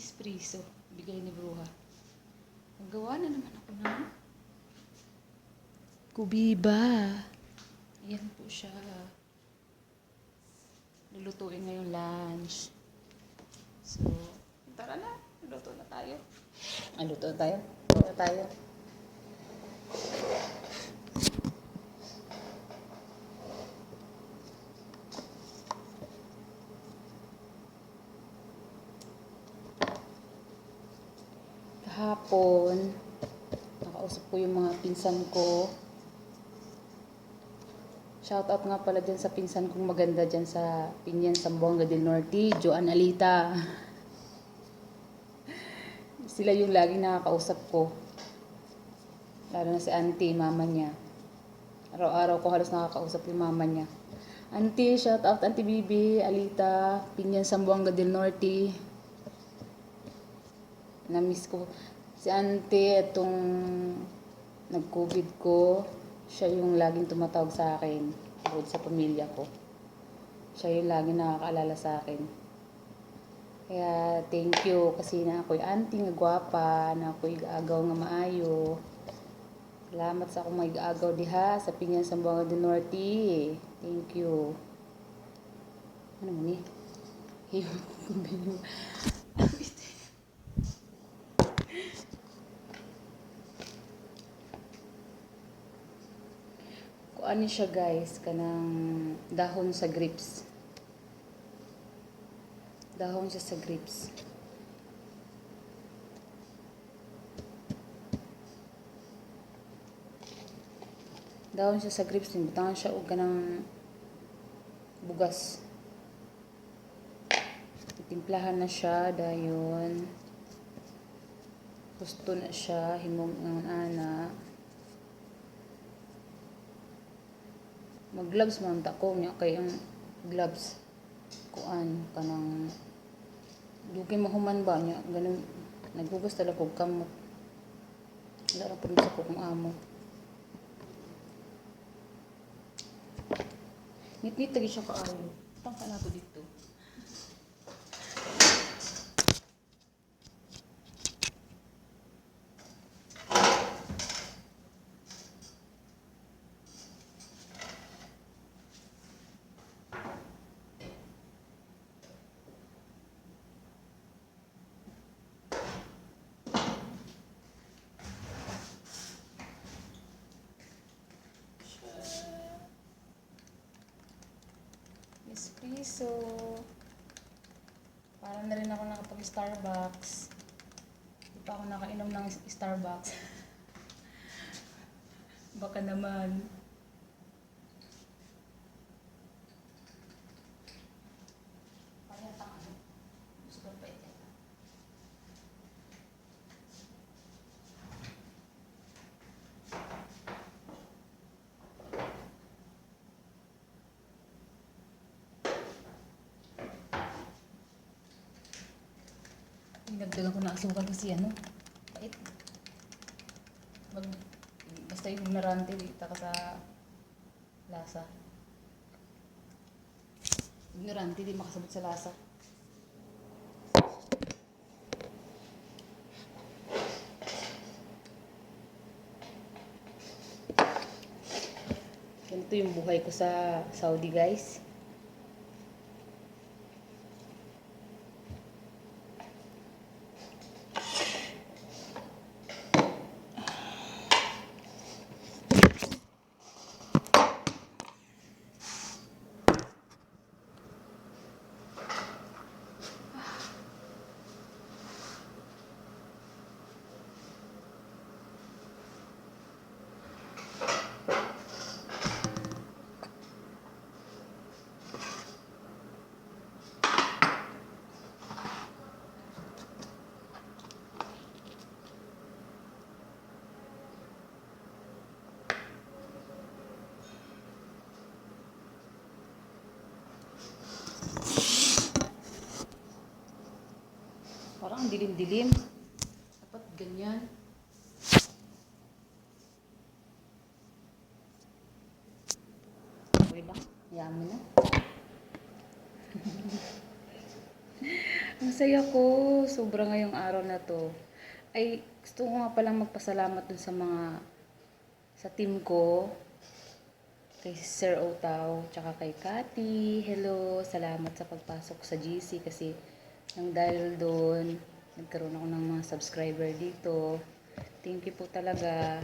espresso. Bigay ni Bruha. Nagawa na naman ako ng kubiba. Ayan po siya. Lulutuin ngayong lunch. So, tara na. Luto na tayo. Luto na tayo. Luto na tayo. Kahapon, nakausap ko yung mga pinsan ko. Shoutout nga pala dyan sa pinsan kong maganda dyan sa Pinyan, Zamboanga del Norte, Joan Alita. Sila yung laging nakakausap ko. Lalo na si auntie, mama niya. Araw-araw ko halos nakakausap yung mama niya. Auntie, shoutout Auntie Bibi, Alita, Pinyan, Zamboanga del Norte. Na-miss ko. Si auntie, itong nag-COVID ko, siya yung laging tumatawag sa akin. Bukod sa pamilya ko. Siya yung laging nakakaalala sa akin. Kaya, thank you. Kasi na ako'y auntie nga gwapa, na ako'y agaw nga maayo. Salamat sa akong may agaw diha sa Pinyan, Zamboanga del Norte. Thank you. Ano mo ni? Ano siya guys, kanang dahon sa grapes. Dahon siya sa grapes. Dahon siya sa grapes, butangan siya og kanang bugas. Timplahan na siya dayon. Gusto na siya himong ana. Mag-gloves man ta ko nya kay ang gloves kuan kanang dugay mahuman ba nya ganun naghugas tala kog kamot. Wala ra pud sa kong amo. Nit-nit lagi siya kaayo. Tangka na to dito. Espresso. Parang na rin ako nakapag-Starbucks. Hindi pa ako nakainom ng Starbucks. Baka naman. Nagdagan ko na asukal kasi ano, pait. Basta yung narante, kita ka sa lasa. Ignorante, di makasabot sa lasa. Ganito yung buhay ko sa Saudi guys. Parang ang dilim-dilim. Dapat ganyan. Okay lang. Hayaan mo na. Ang Masaya ko. Sobra ngayong araw na to. Ay, gusto ko nga palang magpasalamat dun sa sa team ko. Kay Sir Otao, tsaka kay Cathy. Hello, salamat sa pagpasok sa GC kasi nang dahil doon, nagkaroon ako ng mga subscriber dito. Thank you po talaga.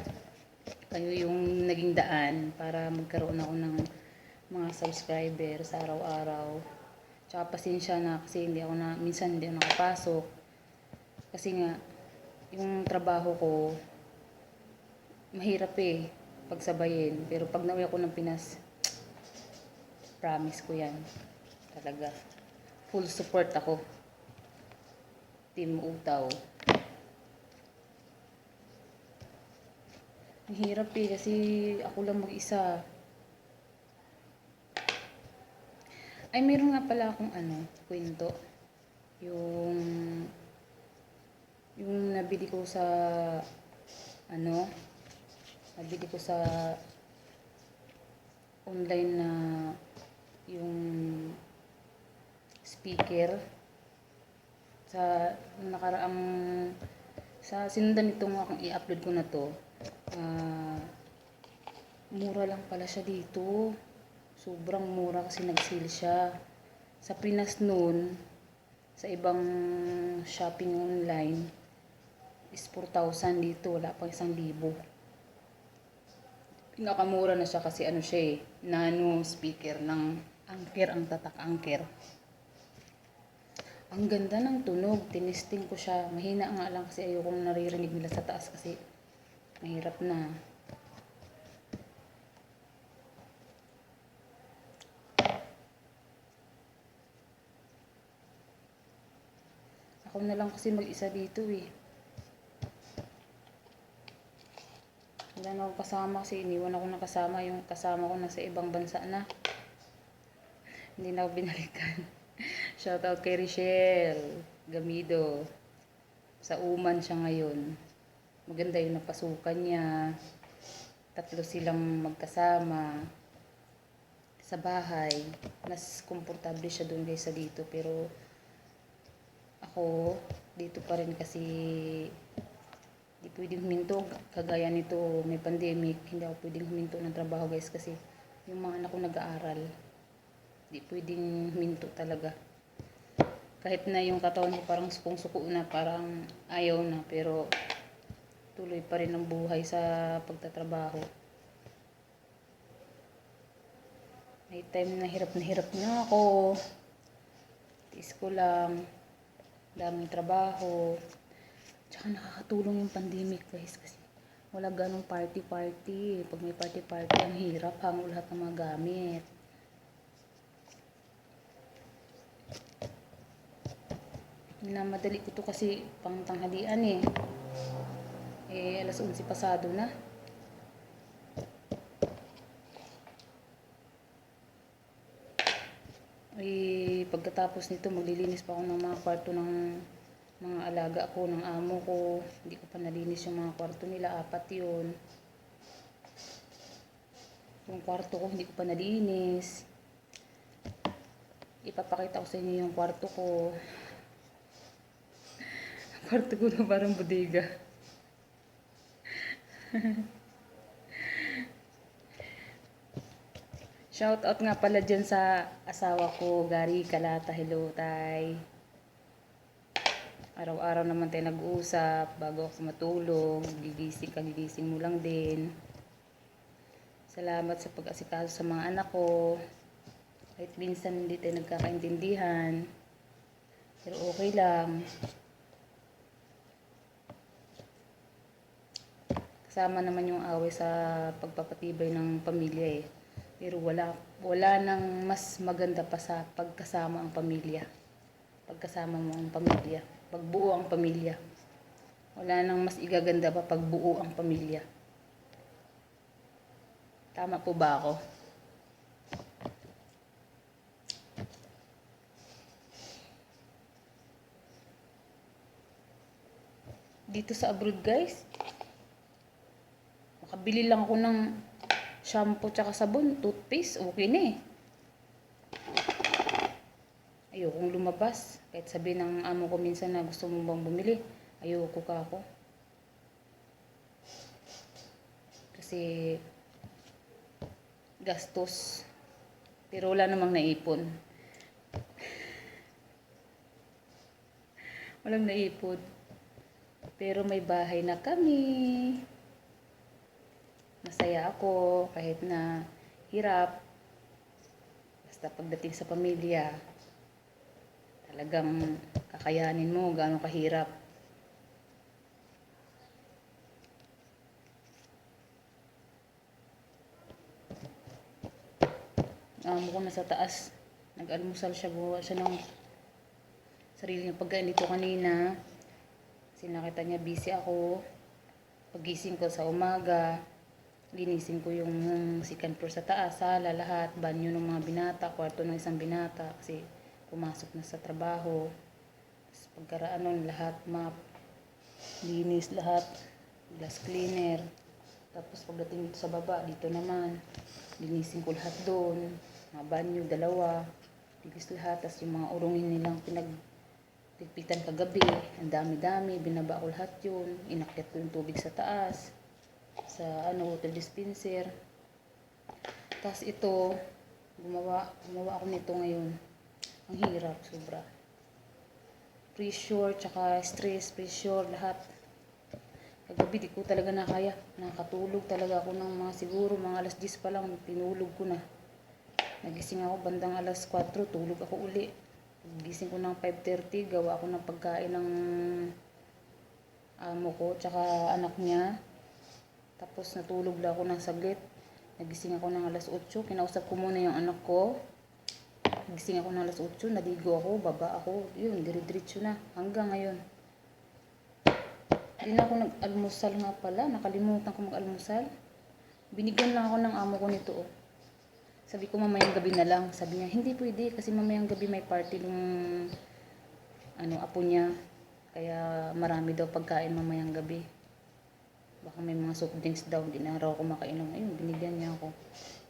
Kayo yung naging daan para magkaroon ako ng mga subscriber sa araw-araw. Tsaka pasensya na kasi minsan hindi ako nakapasok. Kasi nga, yung trabaho ko, mahirap pagsabayin. Pero pag nauwi ako ng Pinas, promise ko yan. Talaga. Full support ako. Team Utaw. Ang hirap kasi ako lang mag-isa. Ay, meron nga pala akong kwento. Yung nabili ko sa nabili ko sa online na yung speaker sa nakaraang sa sinundan itong akong i-upload ko na to. Mura lang pala siya dito. Sobrang mura kasi nag-sale siya. Sa Pinas noon, sa ibang shopping online, is 4,000 dito. Wala pang 1,000. Pinakamura na siya kasi siya nano speaker ng Anker, ang tatak Anker. Ang ganda ng tunog. Tinesting ko siya. Mahina nga lang kasi ayokong naririnig nila sa taas kasi mahirap na. Ako na lang kasi mag-isa dito Wala na akong kasama kasi iniwan ako ng kasama. Yung kasama ko nasa ibang bansa na. Hindi na ako binalikan. Shoutout kay Richelle Gamido. Sa Uman siya ngayon. Maganda yung napasukan niya. 3 silang magkasama sa bahay. Mas komportable siya doon kaysa dito. Pero ako, dito pa rin kasi hindi pwedeng huminto. Kagaya nito, may pandemic. Hindi ako pwedeng huminto ng trabaho guys kasi yung mga anak ko nag-aaral. Hindi pwedeng huminto talaga. Kahit na yung katawan ko parang sukong-suko na, parang ayaw na. Pero tuloy pa rin ang buhay sa pagtatrabaho. May time na hirap na ako. Tiis ko lang. Daming trabaho. Tsaka nakakatulong yung pandemic guys kasi wala ganong party-party. Pag may party-party, ang hirap. Hango lahat ng mga gamit. Minamadali ko to kasi pang tanghalian alas 11 pasado na. Pagkatapos nito maglilinis pa ako ng mga kwarto ng mga alaga ko, ng amo ko. Hindi ko pa nalinis yung mga kwarto nila, 4 yun. Yung kwarto ko hindi ko pa nalinis. Ipapakita ko sa inyo yung kwarto ko. Kwarto ko na parang bodega. Shout out nga pala dyan sa asawa ko, Gary Kalata. Hello, Tay. Araw-araw naman tayo nag-uusap bago ako matulog. Gigising mo lang din. Salamat sa pag-asikaso sa mga anak ko. Kahit minsan hindi tayo nagkakaintindihan. Pero okay lang. Kasama naman yung away sa pagpapatibay ng pamilya Pero wala nang mas maganda pa sa pagkasama ang pamilya. Pagkasama mo ang pamilya. Pagbuo ang pamilya. Wala nang mas igaganda pa pagbuo ang pamilya. Tama po ba ako? Dito sa abroad guys, makabili lang ako ng shampoo tsaka sabon, toothpaste, okay na Ayoko ayokong lumabas. Kahit sabi ng amo ko minsan na gusto mo bang bumili, ayoko ka ako. Kasi gastos. Pero wala namang naipon. Walang naipon. Pero may bahay na kami. Masaya ako kahit na hirap. Basta pagdating sa pamilya, talagang kakayanin mo gaano kahirap. Amo ko nasa taas. Nag-almusal siya. Buwa siya ng sarili niya pagkain dito kanina. Kasi nakita niya busy ako. Pagising ko sa umaga, linisin ko yung second floor sa taas, sala, lahat, banyo ng mga binata, kwarto ng isang binata kasi pumasok na sa trabaho. Tapos pagkaraan nun, lahat map, linis lahat, glass cleaner. Tapos pagdating dito sa baba, dito naman, linisin ko lahat doon, mga banyo, dalawa, linis lahat. Tapos yung mga urungin nilang pinagpigpitan kagabi, ang dami-dami, binaba ko lahat yun, inakyat ko yung tubig sa taas, sa water dispenser. Tapos ito, gumawa ako nito ngayon. Ang hirap, sobra. Pressure, tsaka stress, pressure, lahat. Kagabi, di ko talaga nakaya. Nakatulog talaga ako ng siguro mga alas 10 pa lang, tinulog ko na. Nagising ako bandang alas 4, tulog ako uli. Gising ko ng 5:30, gawa ako ng pagkain ng amo ko, tsaka anak niya. Tapos natulog lang ako ng saglit. Nagising ako ng alas 8. Kinausap ko muna yung anak ko. Nagising ako ng alas 8. Naligo ako, baba ako. Yun, dire-diretso na. Hanggang ngayon. Hindi na ako nag-almusal nga pala. Nakalimutan ko mag-almusal. Binigyan lang ako ng amo ko nito. Oh. Sabi ko mamayang gabi na lang. Sabi niya, hindi pwede kasi mamayang gabi may party ng apo niya. Kaya marami daw pagkain mamayang gabi. Baka may mga soft drinks daw, hindi na raw ako makainom. Ayun, binigyan niya ako.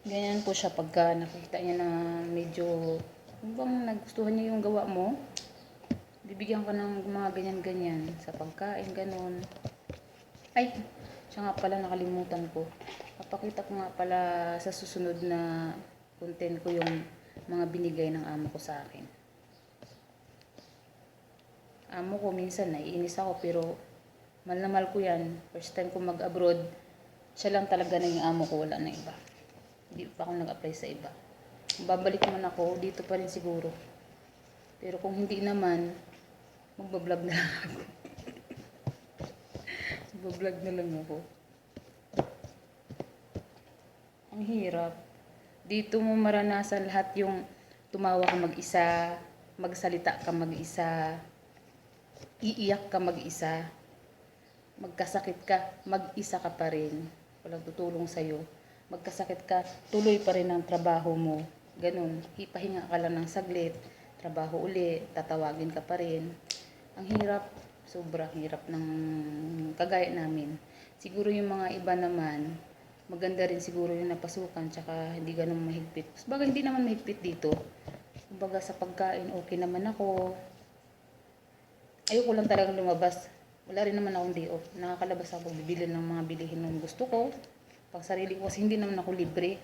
Ganyan po siya pagka nakita niya na medyo, kung bang nagustuhan niya yung gawa mo, bibigyan ka ng mga ganyan-ganyan sa pagkain, ganun. Ay, siya nga pala, nakalimutan ko. Papakita ko nga pala sa susunod na content ko yung mga binigay ng amo ko sa akin. Amo ko minsan naiinis ako pero mahal na mahal ko yan. First time ko mag-abroad, siya lang talaga na yung amo ko, wala na iba. Hindi pa ako nag-apply sa iba. Kung babalik man ako, dito pa rin siguro. Pero kung hindi naman, magbablog na lang ako. Magbablog na lang ako. Ang hirap. Dito mo maranasan lahat yung tumawa ka mag-isa, magsalita ka mag-isa, iiyak ka mag-isa, magkasakit ka, mag-isa ka pa rin. Walang tutulong sa'yo. Magkasakit ka, tuloy pa rin ang trabaho mo. Ganun. Hipahinga ka lang ng saglit, trabaho uli, tatawagin ka pa rin. Ang hirap, sobrang hirap ng kagaya namin. Siguro yung mga iba naman, maganda rin siguro yung napasukan, tsaka hindi ganun mahigpit. Bagay hindi naman mahigpit dito. Kumbaga sa pagkain, okay naman ako. Ayoko lang talagang lumabas. Wala rin naman akong day off. Nakakalabas ako, bibili ng mga bilihin ng gusto ko. Pag sarili ko kasi hindi naman ako libre.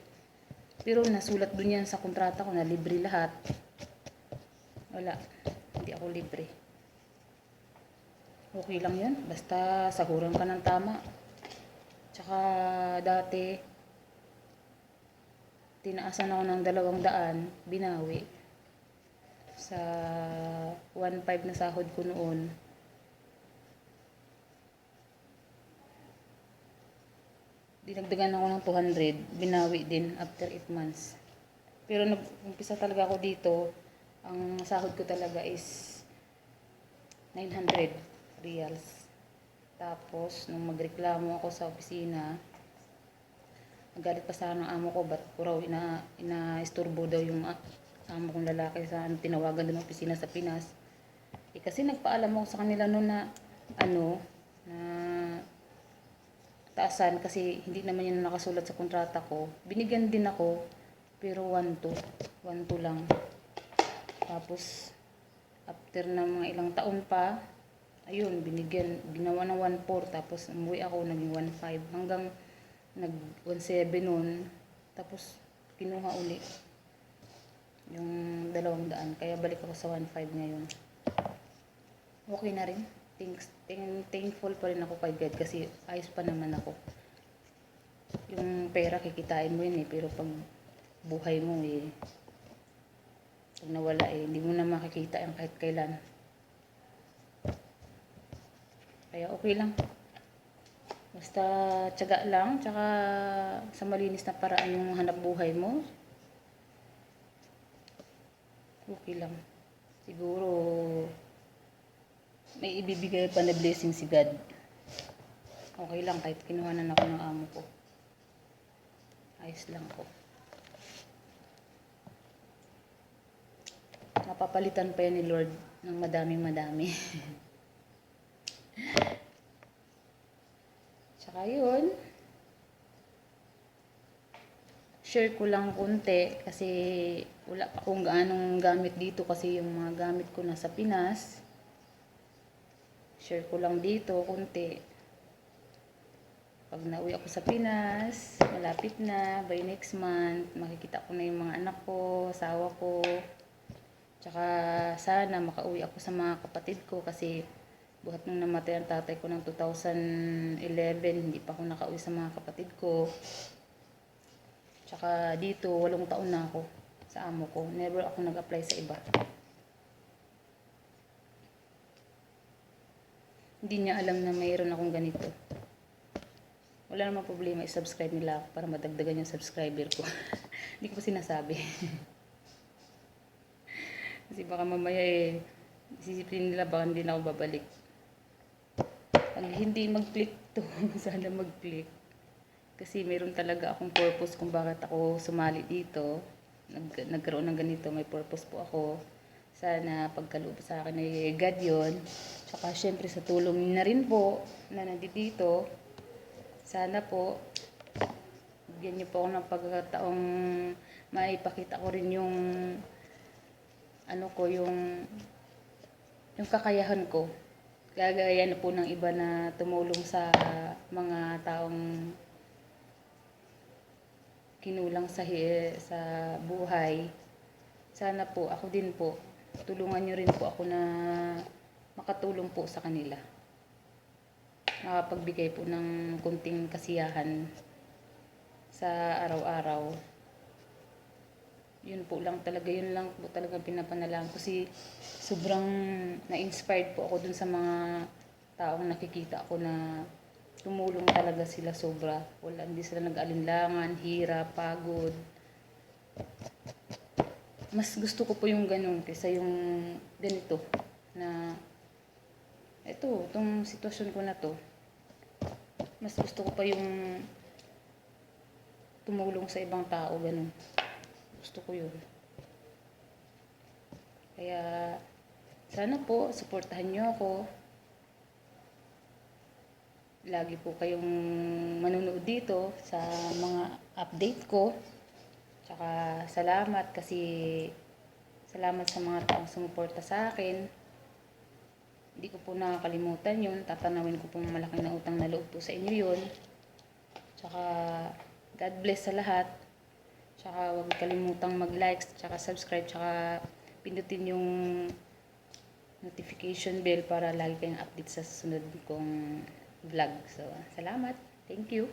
Pero nasulat dun yan sa kontrata ko na libre lahat. Wala. Hindi ako libre. Okay lang yan. Basta sahuran ka ng tama. Tsaka dati, tinaasan ako ng 200, binawi. Sa 1.5 na sahod ko noon, dinagdagan ako ng 200, binawi din after 8 months. Pero nag-umpisa talaga ako dito, ang sahod ko talaga is 900 reals. Tapos, nung magreklamo ako sa opisina, nagalit pa sa ng amo ko, ba't ko raw ina-istorbo daw yung amo kong lalaki sa tinawagan doon ng opisina sa Pinas. Kasi nagpaalam ako sa kanila noon na na taasan kasi hindi naman yun nakasulat sa kontrata ko. Binigyan din ako pero 1-2 lang. Tapos After ng mga ilang taon pa, ayun, ginawa ng 1.4, tapos umuwi ako, naging 1.5, hanggang nag 1.7 nun, tapos kinuha uli yung 200, kaya balik ako sa 1.5 ngayon. Okay na rin. Thankful pa rin ako kay God kasi ayos pa naman ako. Yung pera kikitain mo yun pero pag buhay mo pag nawala hindi mo na makikita yan kahit kailan. Kaya okay lang. Basta tiyaga lang, tsaka sa malinis na paraan yung hanap buhay mo. Okay lang. Siguro may ibibigay pa na blessing si God. Okay lang kahit kinuhanan ako ng amo ko. Ayos lang ako. Napapalitan pa yan ni Lord ng madami. Tsaka yun, share ko lang konti kasi wala pa akong gaanong gamit dito kasi yung mga gamit ko nasa Pinas. Share ko lang dito konti. Pag nauwi ako sa Pinas, malapit na, by next month, makikita ko na yung mga anak ko, asawa ko. Tsaka sana makauwi ako sa mga kapatid ko kasi buhat nung namatay ang tatay ko ng 2011, hindi pa ako nakauwi sa mga kapatid ko. Tsaka dito, 8 taon na ako sa amo ko. Never ako nag-apply sa iba. Hindi niya alam na mayroon akong ganito. Wala namang problema, i-subscribe nila ako para madagdagan yung subscriber ko. Hindi ko pa sinasabi. Kasi baka mamaya isisipin nila baka hindi na ako babalik. Pag hindi mag-click to, sana mag-click. Kasi meron talaga akong purpose kung bakit ako sumali dito. Nagkaroon ng ganito, may purpose po ako. Sana pagkaloob sa akin ay God yun. Tsaka syempre sa tulong na rin po na nandito. Sana po, bigyan niyo po ako ng pagkakataong maipakita ko rin yung yung kakayahan ko. Gagaya na po ng iba na tumulong sa mga taong kinulang sa buhay. Sana po, ako din po, tulungan nyo rin po ako na makatulong po sa kanila. Makapagbigay po ng kunting kasiyahan sa araw-araw. Yun lang po talaga pinapanalangin ko. Kasi sobrang na-inspired po ako dun sa mga taong nakikita ko na tumulong talaga sila sobra. Hindi sila nag-alinlangan, hirap, pagod. Mas gusto ko po yung ganun kaysa yung ganito na itong sitwasyon ko na to. Mas gusto ko pa yung tumulong sa ibang tao, ganun. Gusto ko yun. Kaya sana po suportahan nyo ako. Lagi po kayong manunood dito sa mga update ko. Tsaka salamat sa mga taong sumuporta sa akin. Hindi ko po nakakalimutan yun. Tatanawin ko pong malaking na utang na loob po sa inyo yun. Tsaka God bless sa lahat. Tsaka huwag kalimutang mag-like, tsaka subscribe, tsaka pindutin yung notification bell para lagi kayong update sa susunod kong vlog. So, salamat. Thank you.